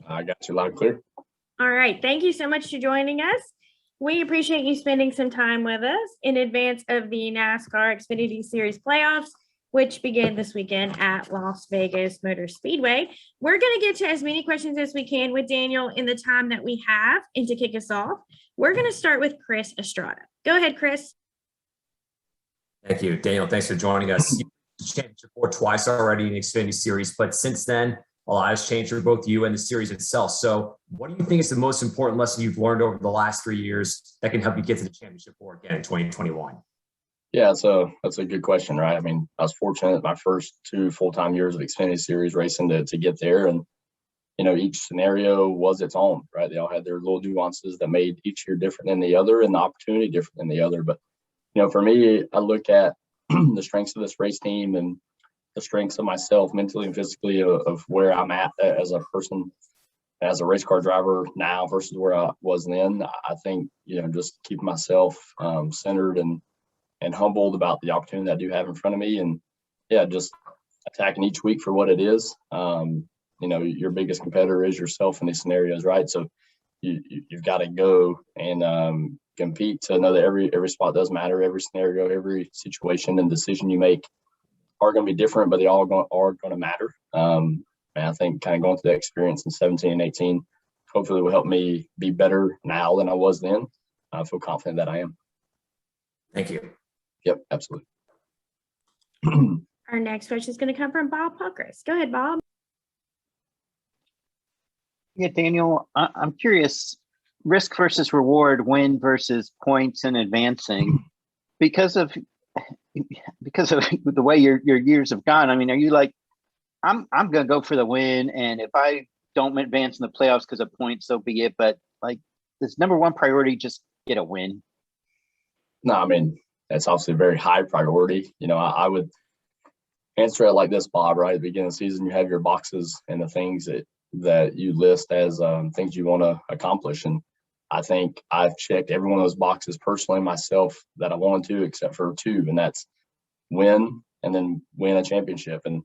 I got you loud and clear. All right. Thank you so much for joining us. We appreciate you spending some time with us in advance of the NASCAR Xfinity Series playoffs, which begin this weekend at Las Vegas Motor Speedway. We're going to get to as many questions as we can with Daniel in the time that we have. And to kick us off, we're going to start with Chris Estrada. Go ahead, Chris. Thank you, Daniel. Thanks for joining us. You've championship four twice already in the Xfinity Series, but since then, a lot has changed for both you and the series itself. So what do you think is the most important lesson you've learned over the last 3 years that can help you get to the championship four again in 2021? Yeah, so that's a good question, right? I mean, I was fortunate my first 2 full-time years of Xfinity Series racing to get there. And, each scenario was its own, right? They all had their little nuances that made each year different than the other and the opportunity different than the other. But, for me, I look at the strengths of this race team and the strengths of myself mentally and physically of where I'm at as a person, as a race car driver now versus where I was then. I think, just keeping myself centered and humbled about the opportunity that I do have in front of me. And yeah, just attacking each week for what it is. Your biggest competitor is yourself in these scenarios, right? So you've got to go and compete to know that every spot does matter, every scenario, every situation and decision you make are going to be different, but they all are going to matter. And I think kind of going through that experience in 17 and 18 hopefully will help me be better now than I was then. I feel confident that I am. Thank you. Yep, absolutely. Our next question is going to come from Bob Puckris. Go ahead, Bob. Yeah, Daniel, I'm curious, risk versus reward, win versus points and advancing, because of the way your years have gone. I mean, are you like, I'm going to go for the win, and if I don't advance in the playoffs because of points, so be it. But like, this number one priority, just get a win? No, I mean, that's obviously a very high priority. I would answer it like this, Bob, right? At the beginning of the season, you have your boxes and the things that you list as things you want to accomplish. And I think I've checked every one of those boxes personally myself that I wanted to, except for 2, and that's win and then win a championship. And,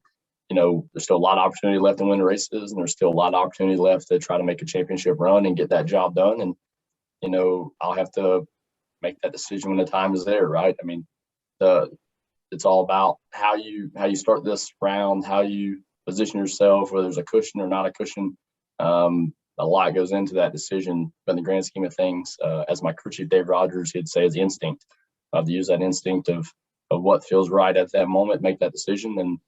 there's still a lot of opportunity left to win races, and there's still a lot of opportunity left to try to make a championship run and get that job done. And, I'll have to make that decision when the time is there, right? I mean, it's all about how you start this round, how you position yourself, whether there's a cushion or not a cushion. A lot goes into that decision, but in the grand scheme of things, as my crew chief Dave Rogers, he'd say, is the instinct. To use that instinct of what feels right at that moment, make that decision. And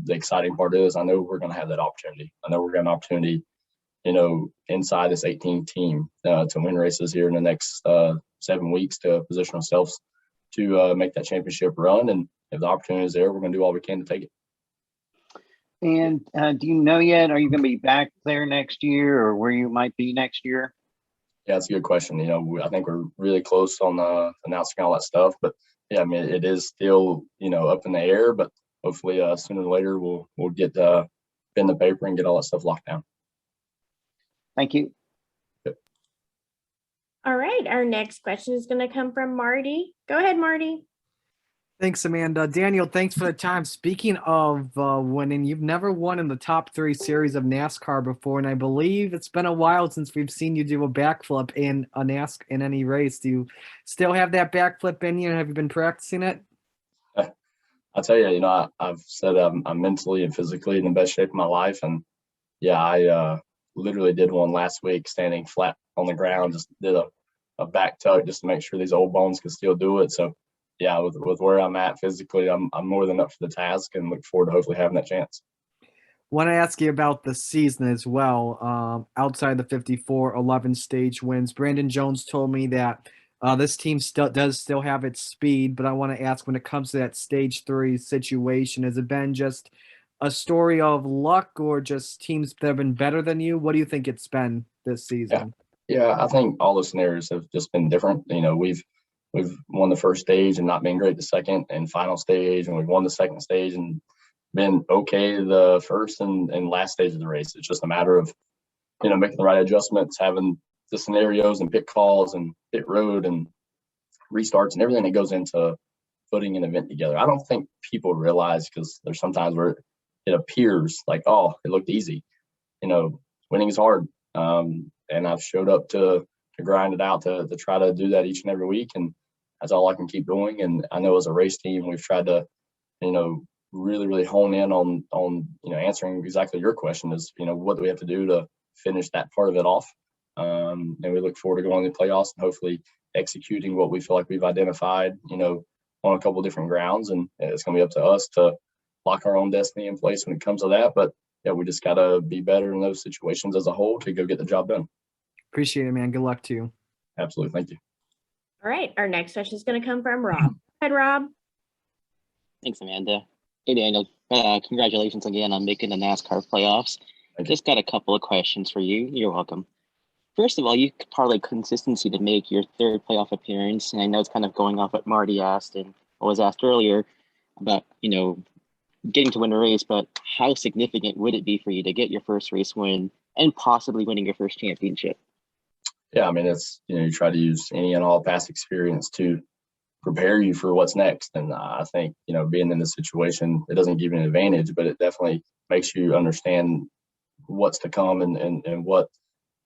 the exciting part is, I know we're going to have that opportunity. I know we're going to have an opportunity, inside this 18 team to win races here in the next 7 weeks to position ourselves to make that championship run. And if the opportunity is there, we're going to do all we can to take it. And do you know yet, are you going to be back there next year, or where you might be next year? Yeah, that's a good question. I think we're really close on announcing all that stuff. But yeah, I mean, it is still, up in the air, but hopefully sooner or later we'll get in the paper and get all that stuff locked down. Thank you. Yep. All right. Our next question is going to come from Marty. Go ahead, Marty. Thanks, Amanda. Daniel, thanks for the time. Speaking of winning, you've never won in the top 3 series of NASCAR before, and I believe it's been a while since we've seen you do a backflip in any race. Do you still have that backflip in you, and have you been practicing it? I'll tell you, I've said I'm mentally and physically in the best shape of my life, and yeah, I literally did one last week, standing flat on the ground, just did a back tuck just to make sure these old bones could still do it. So yeah, with where I'm at physically, I'm more than up for the task and look forward to hopefully having that chance. Want to ask you about the season as well. Outside the 54 11 stage wins, Brandon Jones told me that this team does still have its speed, but I want to ask, when it comes to that stage 3 situation, has it been just a story of luck or just teams that have been better than you? What do you think it's been this season? Yeah, I think all the scenarios have just been different. We've won the first stage and not been great the second and final stage, and we've won the second stage and been okay the first and last stage of the race. It's just a matter of, making the right adjustments, having the scenarios and pit calls and pit road and restarts and everything that goes into putting an event together. I don't think people realize, because there's sometimes where it appears like, oh, it looked easy. winning is hard. And I've showed up to grind it out to try to do that each and every week. And that's all I can keep doing. And I know as a race team, we've tried to, really, really hone in on, answering exactly your question is, what do we have to do to finish that part of it off? And we look forward to going to the playoffs and hopefully executing what we feel like we've identified, on a couple of different grounds. And it's going to be up to us to lock our own destiny in place when it comes to that. But yeah, we just got to be better in those situations as a whole to go get the job done. Appreciate it, man. Good luck to you. Absolutely. Thank you. All right. Our next question is going to come from Rob. Go ahead, Rob. Thanks, Amanda. Hey, Daniel. Congratulations again on making the NASCAR playoffs. Just got a couple of questions for you. You're welcome. First of all, you parlay consistency to make your third playoff appearance. And I know it's kind of going off what Marty asked and I was asked earlier about, getting to win a race, but how significant would it be for you to get your first race win and possibly winning your first championship? Yeah, I mean, it's, you try to use any and all past experience to prepare you for what's next. And I think, being in this situation, it doesn't give you an advantage, but it definitely makes you understand what's to come and what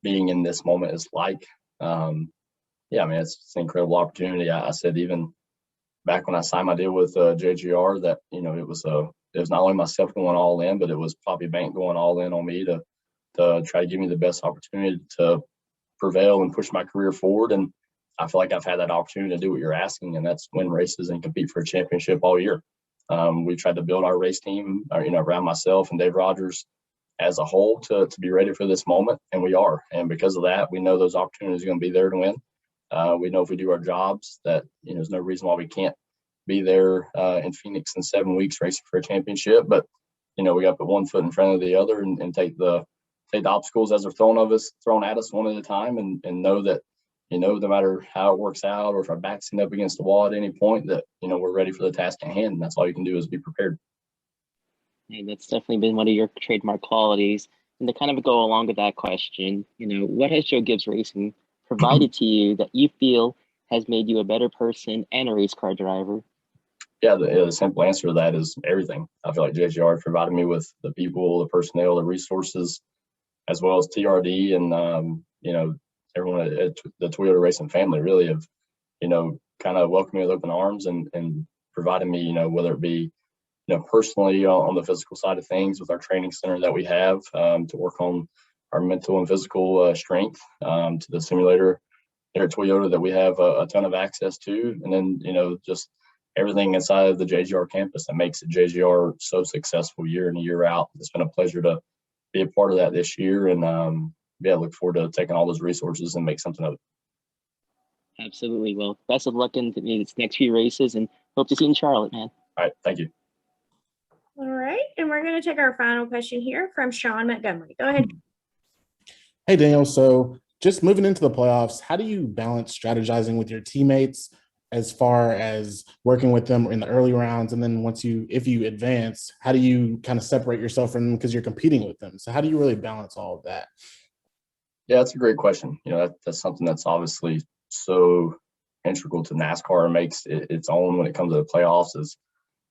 being in this moment is like. Yeah, I mean, it's an incredible opportunity. I said, even back when I signed my deal with JGR, that, it was not only myself going all in, but it was Poppy Bank going all in on me to try to give me the best opportunity to prevail and push my career forward. And I feel like I've had that opportunity to do what you're asking, and that's win races and compete for a championship all year. We tried to build our race team, around myself and Dave Rogers as a whole to be ready for this moment, and we are. And because of that, we know those opportunities are going to be there to win. We know if we do our jobs that, there's no reason why we can't be there in Phoenix in 7 weeks racing for a championship. But, we got to put one foot in front of the other and take the obstacles as they're thrown at us one at a time and know that, no matter how it works out or if our back's up against the wall at any point, that, we're ready for the task at hand. And that's all you can do is be prepared. And that's definitely been one of your trademark qualities. And to kind of go along with that question, what has Joe Gibbs Racing provided to you that you feel has made you a better person and a race car driver? Yeah, the simple answer to that is everything. I feel like JGR provided me with the people, the personnel, the resources, as well as TRD and, everyone at the Toyota Racing family really have, kind of welcomed me with open arms and provided me, whether it be, personally on the physical side of things with our training center that we have to work on our mental and physical strength, to the simulator there at Toyota that we have a ton of access to. And then, just everything inside of the JGR campus that makes it JGR so successful year in and year out. It's been a pleasure to be a part of that this year. And look forward to taking all those resources and make something of it. Absolutely. Well, best of luck in these next few races and hope to see you in Charlotte, man. All right. Thank you. All right. And we're going to take our final question here from Sean Montgomery. Go ahead. Hey, Daniel. So just moving into the playoffs, how do you balance strategizing with your teammates as far as working with them in the early rounds? And then if you advance, how do you kind of separate yourself from them because you're competing with them? So how do you really balance all of that? Yeah, that's a great question. That's something that's obviously so integral to NASCAR and makes it its own when it comes to the playoffs is,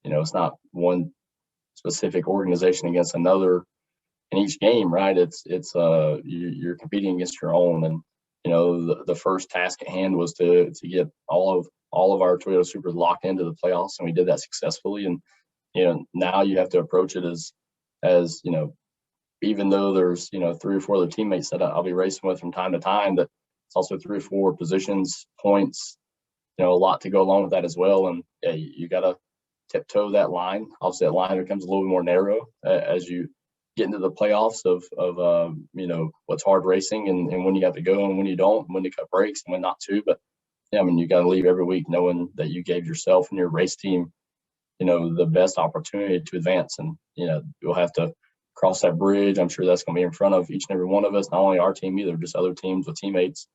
it's not one specific organization against another in each game, right? You're competing against your own. And, the first task at hand was to get all of our Toyota Supers locked into the playoffs, and we did that successfully. And, now you have to approach it as even though there's, 3 or 4 other teammates that I'll be racing with from time to time, that it's also 3 or 4 positions, points, a lot to go along with that as well. And yeah, you got to tiptoe that line. Obviously, that line becomes a little bit more narrow as you get into the playoffs of what's hard racing and when you have to go and when you don't, and when to cut breaks and when not to. But yeah, I mean, you got to leave every week knowing that you gave yourself and your race team, the best opportunity to advance. And, you'll have to cross that bridge. I'm sure that's going to be in front of each and every one of us, not only our team either, just other teams with teammates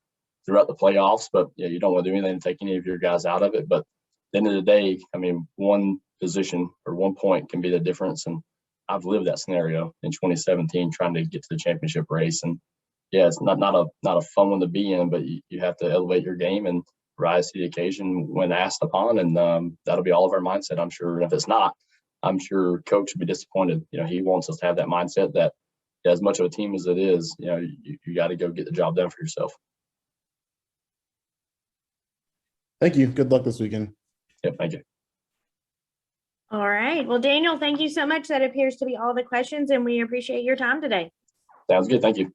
throughout the playoffs. But yeah, you don't want to do anything to take any of your guys out of it. But at the end of the day, I mean, one position or 1 point can be the difference. And I've lived that scenario in 2017 trying to get to the championship race. And yeah, it's not a fun one to be in, but you have to elevate your game and rise to the occasion when asked upon. And that'll be all of our mindset, I'm sure. And if it's not, I'm sure coach would be disappointed. He wants us to have that mindset that as much of a team as it is, you got to go get the job done for yourself. Thank you. Good luck this weekend. Yeah, thank you. All right. Well, Daniel, thank you so much. That appears to be all the questions, and we appreciate your time today. Sounds good. Thank you.